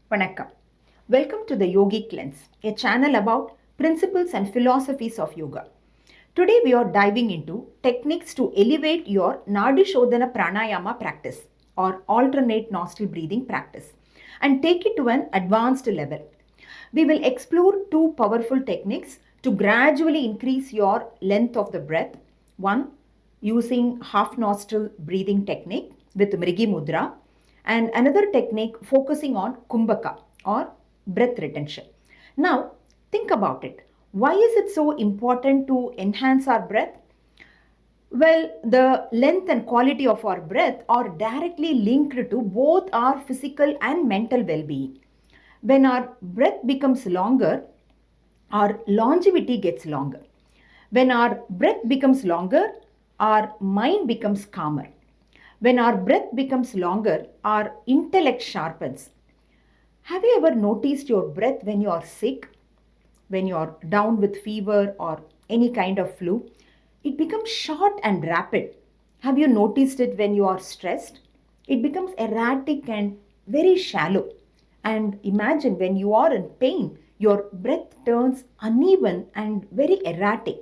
Vanakkam. Welcome to the Yogic Lens, a channel about principles and philosophies of yoga. Today we are diving into techniques to elevate your Nadi Shodhana Pranayama practice or alternate nostril breathing practice and take it to an advanced level. We will explore two powerful techniques to gradually increase your length of the breath. One, using half nostril breathing technique with Mrigi Mudra, and another technique focusing on Kumbhaka or breath retention. Now, think about it. Why is it so important to enhance our breath? Well, the length and quality of our breath are directly linked to both our physical and mental well being. When our breath becomes longer, our longevity gets longer. When our breath becomes longer, our mind becomes calmer. When our breath becomes longer, our intellect sharpens. Have you ever noticed your breath when you are sick, when you are down with fever or any kind of flu? It becomes short and rapid. Have you noticed it when you are stressed? It becomes erratic and very shallow. And imagine when you are in pain, your breath turns uneven and very erratic.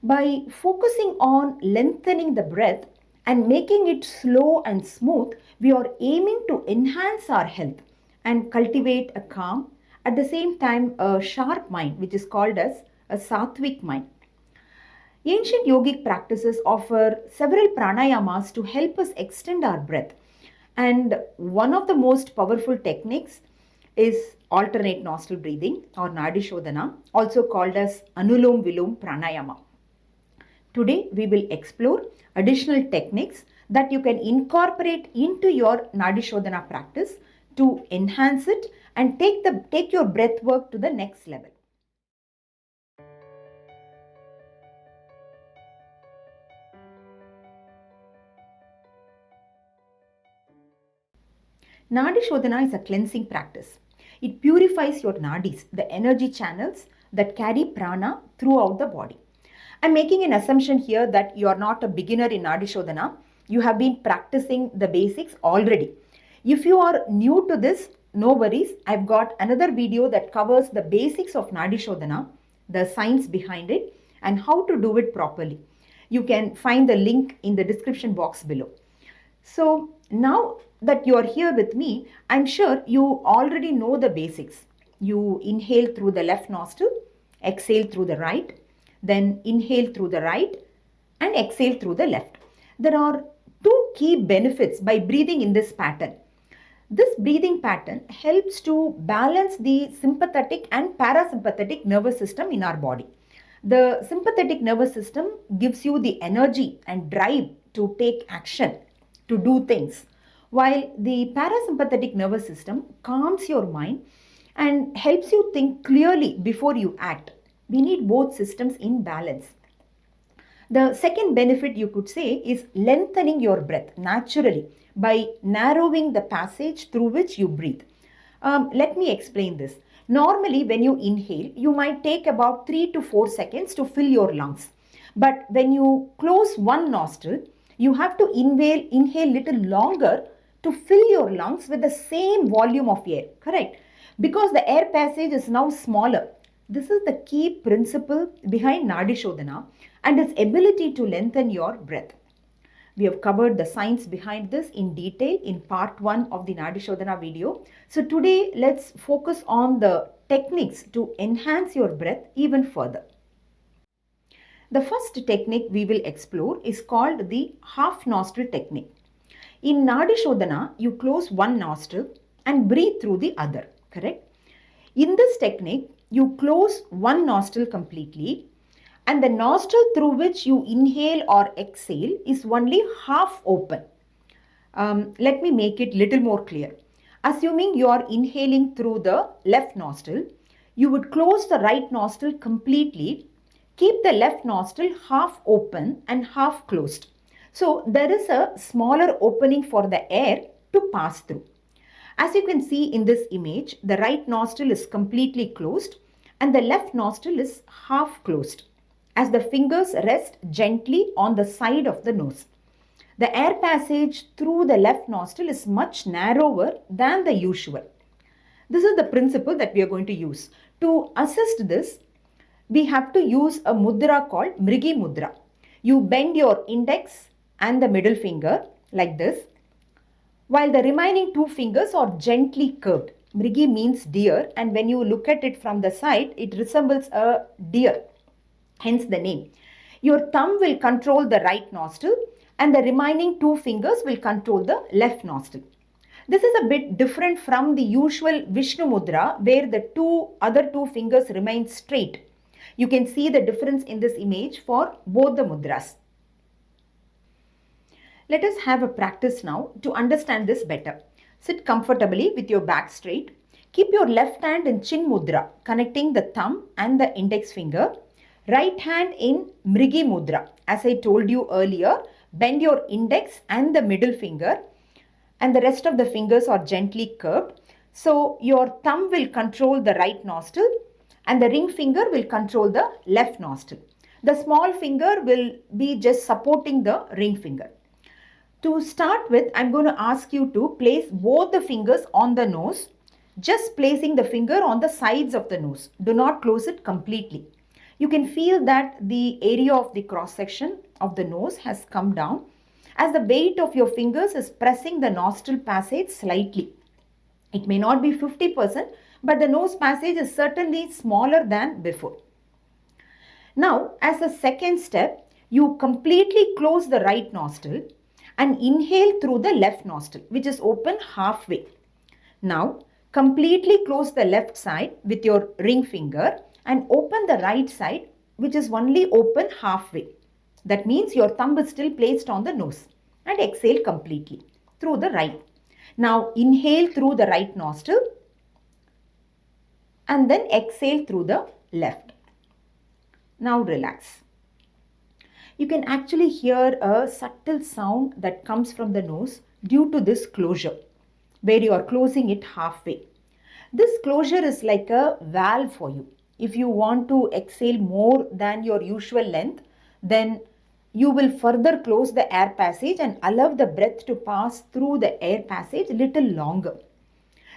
By focusing on lengthening the breath and making it slow and smooth, we are aiming to enhance our health and cultivate a calm, at the same time a sharp mind, which is called as a sattvic mind. Ancient yogic practices offer several pranayamas to help us extend our breath. And one of the most powerful techniques is alternate nostril breathing or Nadi Shodhana, also called as Anulom Vilom Pranayama. Today we will explore additional techniques that you can incorporate into your Nadi Shodhana practice to enhance it and take your breath work to the next level. Nadi Shodhana is a cleansing practice. It purifies your nadis, the energy channels that carry prana throughout the body. I'm making an assumption here that you are not a beginner in Nadi Shodhana. You have been practicing the basics already. If you are new to this, no worries. I've got another video that covers the basics of Nadi Shodhana, the science behind it, and how to do it properly. You can find the link in the description box below. So now that you are here with me, I'm sure you already know the basics. You inhale through the left nostril, exhale through the right, then inhale through the right and exhale through the left. There are two key benefits by breathing in this pattern. This breathing pattern helps to balance the sympathetic and parasympathetic nervous system in our body. The sympathetic nervous system gives you the energy and drive to take action, to do things, while the parasympathetic nervous system calms your mind and helps you think clearly before you act. We need both systems in balance. The second benefit you could say is lengthening your breath naturally by narrowing the passage through which you breathe. Let me explain this. Normally, when you inhale, you might take about 3 to 4 seconds to fill your lungs. But when you close one nostril, you have to inhale little longer to fill your lungs with the same volume of air, correct? Because the air passage is now smaller. This is the key principle behind Nadi Shodhana and its ability to lengthen your breath. We have covered the science behind this in detail in part 1 of the Nadi Shodhana video. So today let's focus on the techniques to enhance your breath even further. The first technique we will explore is called the half nostril technique. In Nadi Shodhana, you close one nostril and breathe through the other, correct? In this technique, you close one nostril completely and the nostril through which you inhale or exhale is only half open. Let me make it little more clear. Assuming you are inhaling through the left nostril, you would close the right nostril completely, keep the left nostril half open and half closed. So there is a smaller opening for the air to pass through. As you can see in this image, the right nostril is completely closed and the left nostril is half closed as the fingers rest gently on the side of the nose. The air passage through the left nostril is much narrower than the usual. This is the principle that we are going to use. To assist this, we have to use a mudra called Mrigi Mudra. You bend your index and the middle finger like this, while the remaining two fingers are gently curved. Mrigi means deer, and when you look at it from the side, it resembles a deer, hence the name. Your thumb will control the right nostril and the remaining two fingers will control the left nostril. This is a bit different from the usual Vishnu Mudra where the other two fingers remain straight. You can see the difference in this image for both the mudras. Let us have a practice now to understand this better. Sit comfortably with your back straight. Keep your left hand in Chin Mudra, connecting the thumb and the index finger. Right hand in Mrigi Mudra. As I told you earlier, bend your index and the middle finger, and the rest of the fingers are gently curved. So your thumb will control the right nostril and the ring finger will control the left nostril. The small finger will be just supporting the ring finger. To start with, I'm going to ask you to place both the fingers on the nose, just placing the finger on the sides of the nose. Do not close it completely. You can feel that the area of the cross section of the nose has come down as the weight of your fingers is pressing the nostril passage slightly. It may not be 50%, but the nose passage is certainly smaller than before. Now, as a second step, you completely close the right nostril and inhale through the left nostril, which is open halfway. Now, completely close the left side with your ring finger and open the right side, which is only open halfway. That means your thumb is still placed on the nose, and exhale completely through the right. Now inhale through the right nostril and then exhale through the left. Now relax. You can actually hear a subtle sound that comes from the nose due to this closure, where you are closing it halfway. This closure is like a valve for you. If you want to exhale more than your usual length, then you will further close the air passage and allow the breath to pass through the air passage a little longer.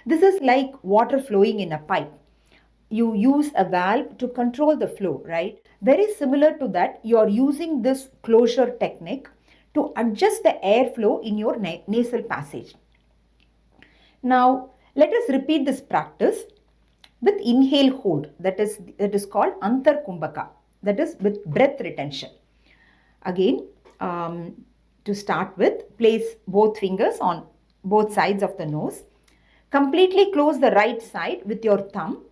This is like water flowing in a pipe. You use a valve to control the flow, right? Very similar to that, you are using this closure technique to adjust the airflow in your nasal passage. Now, let us repeat this practice with inhale hold, that is called Antar Kumbhaka, that is with breath retention. Again, to start with, place both fingers on both sides of the nose. Completely close the right side with your thumb.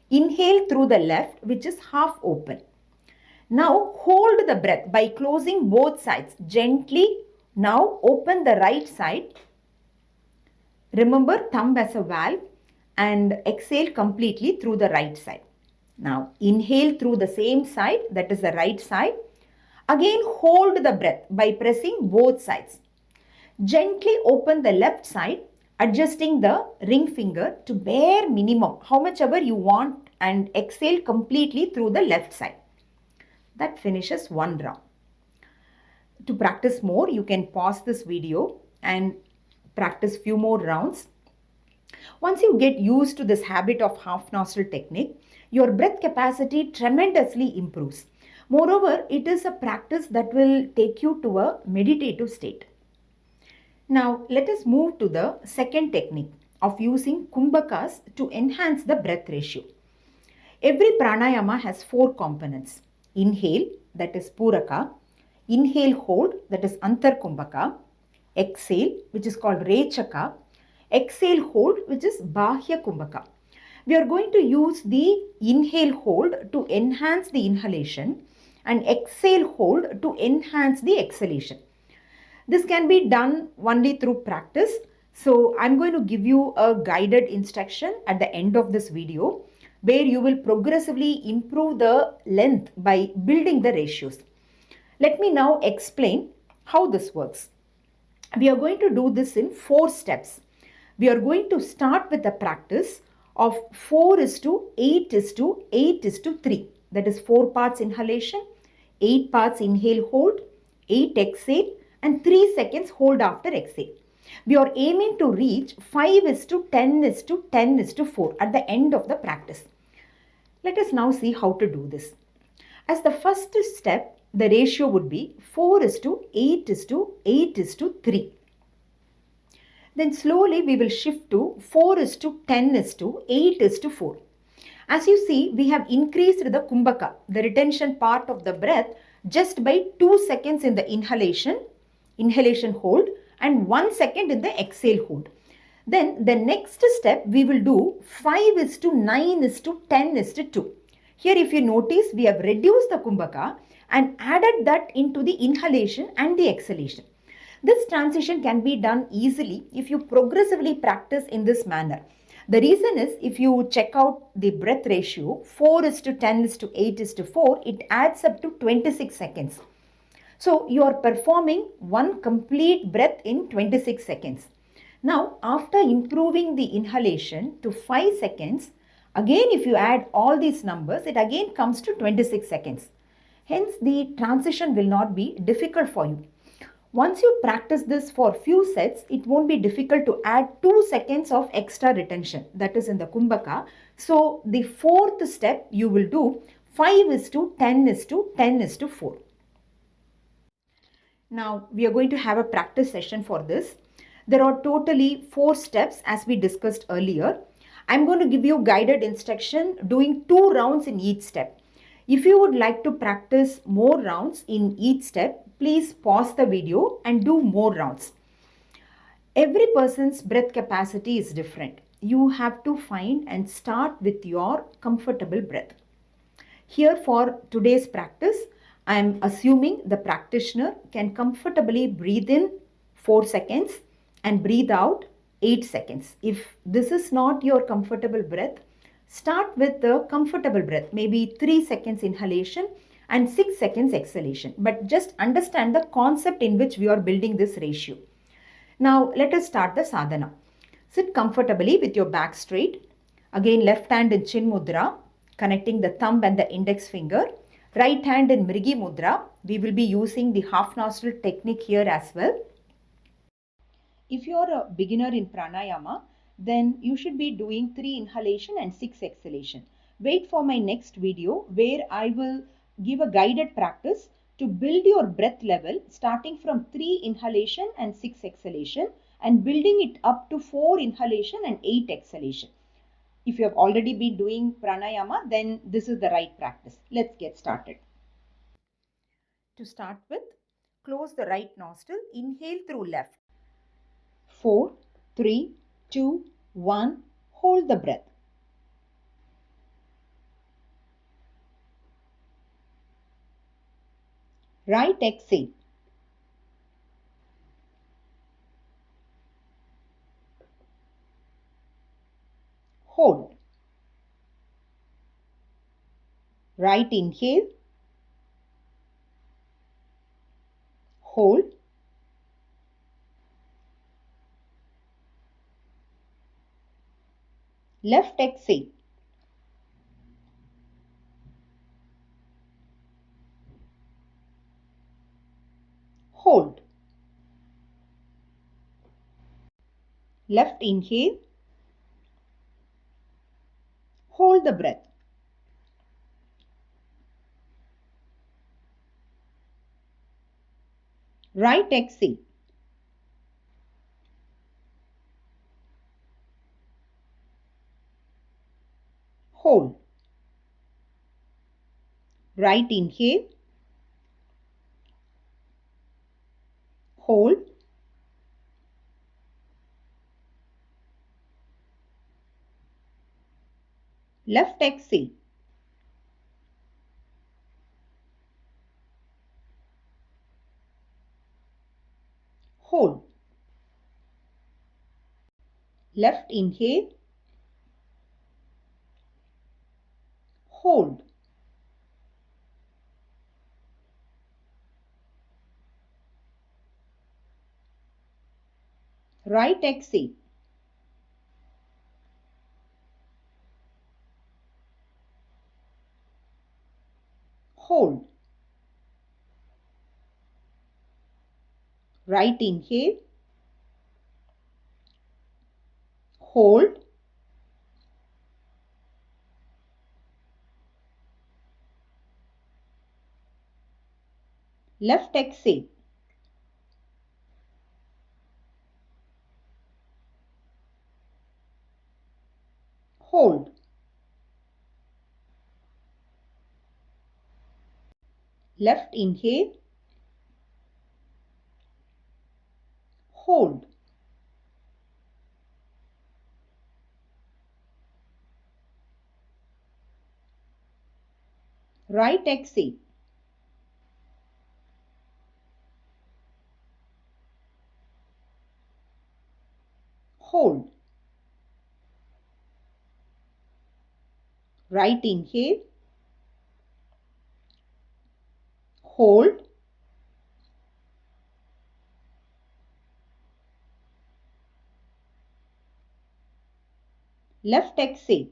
Inhale through the left, which is half open. Now hold the breath by closing both sides. Gently now open the right side. Remember, thumb as a valve, and exhale completely through the right side. Now inhale through the same side, that is the right side. Again hold the breath by pressing both sides. Gently open the left side, adjusting the ring finger to bare minimum, how much ever you want, and exhale completely through the left side. That finishes one round. To practice more, you can pause this video and practice few more rounds. Once you get used to this habit of half nostril technique, your breath capacity tremendously improves. Moreover, it is a practice that will take you to a meditative state. Now, let us move to the second technique of using Kumbhakas to enhance the breath ratio. Every pranayama has 4 components. Inhale, that is Puraka. Inhale hold, that is Antar Kumbhaka. Exhale, which is called Rechaka. Exhale hold, which is Bahya Kumbhaka. We are going to use the inhale hold to enhance the inhalation and exhale hold to enhance the exhalation. This can be done only through practice. So I'm going to give you a guided instruction at the end of this video where you will progressively improve the length by building the ratios. Let me now explain how this works. We are going to do this in 4 steps. We are going to start with a practice of 4:8:8:3. That is 4 parts inhalation, 8 parts inhale hold, 8 exhale, and 3 seconds hold after exhale. We are aiming to reach 5 is to 10 is to 10 is to 4 at the end of the practice. Let us now see how to do this. As the first step, the ratio would be 4 is to 8 is to 8 is to 3. Then slowly we will shift to 4 is to 10 is to 8 is to 4. As you see, we have increased the Kumbhaka, the retention part of the breath, just by 2 seconds in the inhalation hold, and 1 second in the exhale hold. Then the next step we will do 5 is to 9 is to 10 is to 2. Here if you notice, we have reduced the Kumbhaka and added that into the inhalation and the exhalation. This transition can be done easily if you progressively practice in this manner. The reason is, if you check out the breath ratio, 4 is to 10 is to 8 is to 4, it adds up to 26 seconds. So you are performing one complete breath in 26 seconds. Now, after improving the inhalation to 5 seconds, again if you add all these numbers, it again comes to 26 seconds. Hence, the transition will not be difficult for you. Once you practice this for few sets, it won't be difficult to add 2 seconds of extra retention, that is in the Kumbhaka. So the fourth step you will do 5 is to 10 is to 10 is to 4. Now we are going to have a practice session for this. There are totally 4 steps as we discussed earlier. I'm going to give you guided instruction doing 2 rounds in each step. If you would like to practice more rounds in each step, please pause the video and do more rounds. Every person's breath capacity is different. You have to find and start with your comfortable breath. Here for today's practice, I am assuming the practitioner can comfortably breathe in 4 seconds and breathe out 8 seconds. If this is not your comfortable breath, start with the comfortable breath, maybe 3 seconds inhalation and 6 seconds exhalation. But just understand the concept in which we are building this ratio. Now let us start the sadhana. Sit comfortably with your back straight. Again, left hand in Chin Mudra, connecting the thumb and the index finger. Right hand in Mrigi Mudra. We will be using the half nostril technique here as well. If you are a beginner in pranayama, then you should be doing 3 inhalation and 6 exhalation. Wait for my next video where I will give a guided practice to build your breath level starting from 3 inhalation and 6 exhalation and building it up to 4 inhalation and 8 exhalation. If you have already been doing pranayama, then this is the right practice. Let's get started. To start with, close the right nostril, inhale through left. 4, 3, 2, 1, hold the breath. Right exhale. Hold. Right inhale. Hold. Left exhale. Hold. Left inhale. Hold the breath. Right exhale. Hold. Right inhale. Hold. Left exhale. Hold. Left inhale. Hold. Right exhale. Hold. Right inhale. hold, left exhale, hold, left inhale, hold, right exhale, hold, right inhale, hold, left exhale,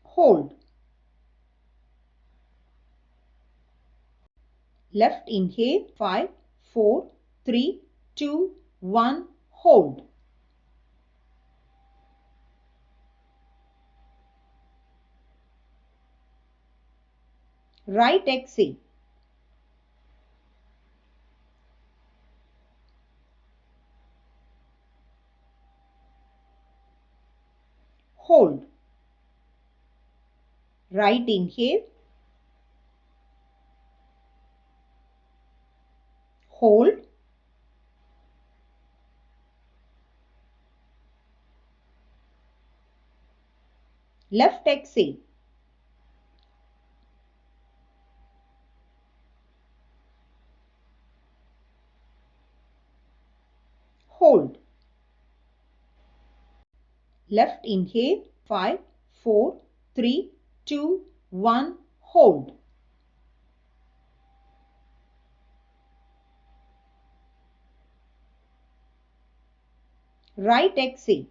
hold, left inhale, 5, 4, 3, 2, 1, hold, right exhale, hold, right inhale, hold, left exhale, hold, left inhale, 5, 4, 3, 2, 1, hold, right exhale,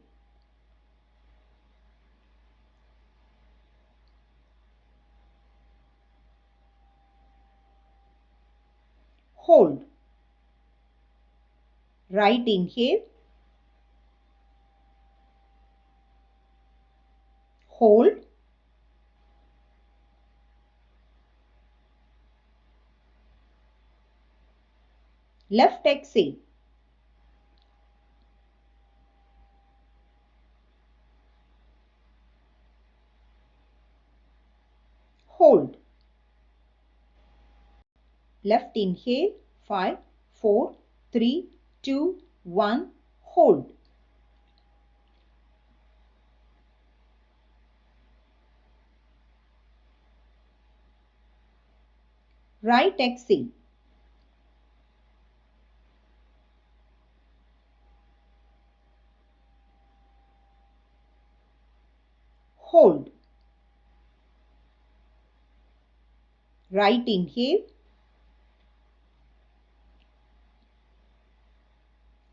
hold, right inhale, hold, left exhale, hold, left inhale, 5, 4, 3, 2, 1, hold, right exhale, hold, right inhale,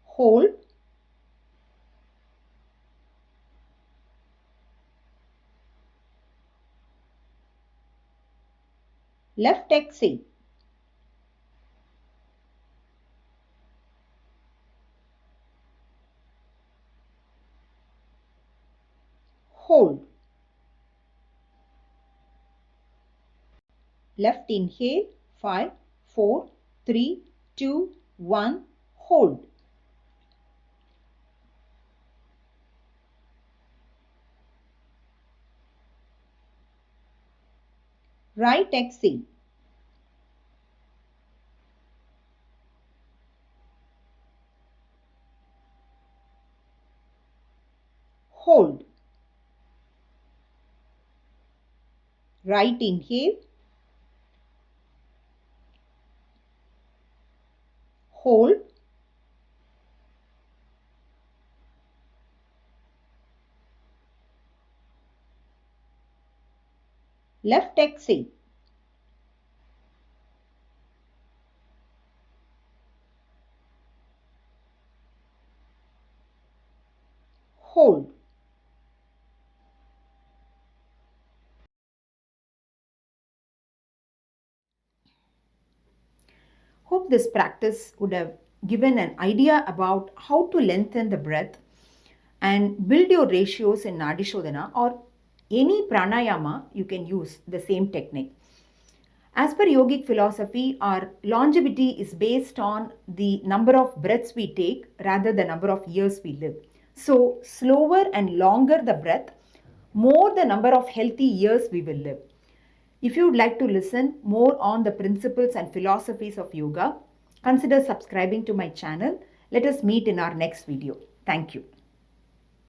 hold, left exhale, hold, left inhale, 5, 4, 3, 2, 1, hold, right exhale, hold, right inhale, hold, left exhale, hold. Hope this practice would have given an idea about how to lengthen the breath and build your ratios in Nadi Shodhana or any pranayama. You can use the same technique. As per yogic philosophy, our longevity is based on the number of breaths we take rather the number of years we live. So, slower and longer the breath, more the number of healthy years we will live. If you would like to listen more on the principles and philosophies of yoga, consider subscribing to my channel. Let us meet in our next video. Thank you.